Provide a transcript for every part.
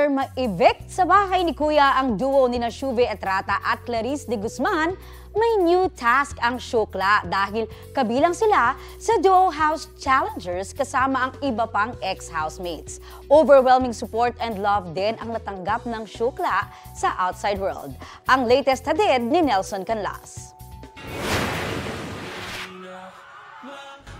After ma-evict sa bahay ni Kuya ang duo ni Shuve Etrata at Clarice de Guzman, may new task ang Shukla dahil kabilang sila sa Duo House Challengers kasama ang iba pang ex-housemates. Overwhelming support and love din ang natanggap ng Shukla sa outside world. Ang latest hatid ni Nelson Canlas.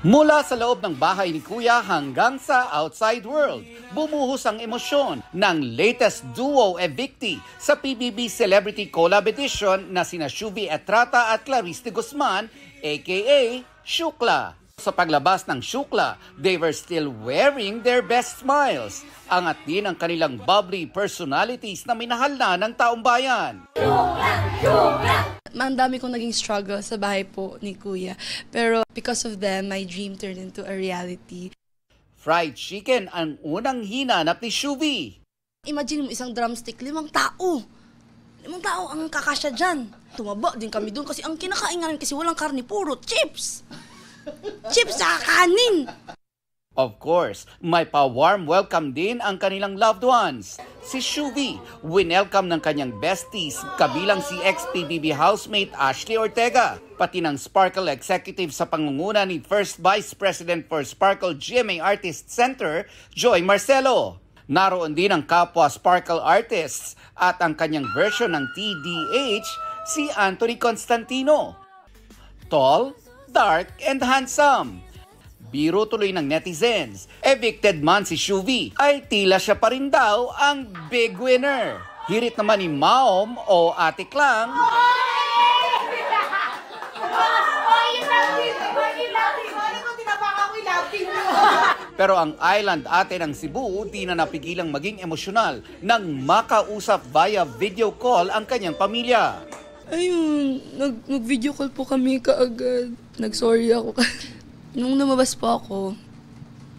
Mula sa loob ng bahay ni Kuya hanggang sa outside world, bumuhos ang emosyon ng latest duo evictee sa PBB Celebrity Collab Edition na sina Shuve Etrata at Clarice de Guzman, aka Shukla. Sa paglabas ng Shukla, they were still wearing their best smiles. Angat din ang kanilang bubbly personalities na minahal na ng taong bayan. Ang dami kong naging struggle sa bahay po ni Kuya. Pero because of them, my dream turned into a reality. Fried chicken ang unang hinanap ni Shuve. Imagine mo isang drumstick, 5 tao. 5 tao ang kakasya dyan. Tumaba din kami doon kasi ang kinakain namin kasi walang karne, puro chips. Chips sa kanin. Of course, may pa-warm welcome din ang kanilang loved ones. Si Shuve, winelcome ng kanyang besties, kabilang si ex-PBB housemate Ashley Ortega, pati ng Sparkle executive sa pangunguna ni First Vice President for Sparkle GMA Artist Center, Joy Marcelo. Naroon din ang kapwa Sparkle artists at ang kanyang version ng TDH, si Anthony Constantino. Tall, dark, and handsome. Biro tuloy ng netizens, evicted man si Shuve ay tila siya pa rin daw ang big winner. Hirit naman ni Maom o Ate Klang. Pero ang island ate ng Cebu di na napigilang maging emosyonal nang makausap via video call ang kanyang pamilya. Ayun, nag-video call po kami kaagad. Nag-sorry ako. Nung lumabas po ako,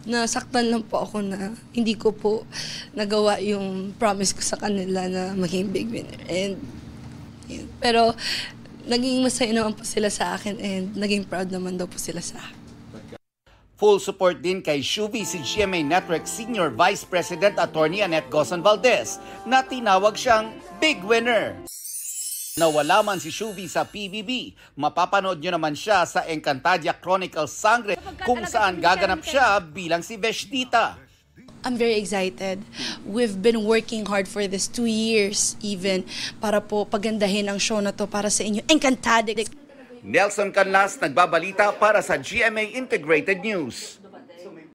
nasaktan lang po ako na hindi ko po nagawa yung promise ko sa kanila na maging big winner. Pero naging masaya naman po sila sa akin and naging proud naman daw po sila sa akin. Full support din kay Shuve si GMA Network Senior Vice President Attorney Annette Gozon Valdez na tinawag siyang big winner. Nawala man si Shuve sa PBB, mapapanood nyo naman siya sa Encantadia Chronicles Sangre kung saan gaganap siya bilang si Veshtita. I'm very excited. We've been working hard for this 2 years even para po pagandahin ang show na to para sa inyo. Encantadia! Nelson Canlas nagbabalita para sa GMA Integrated News.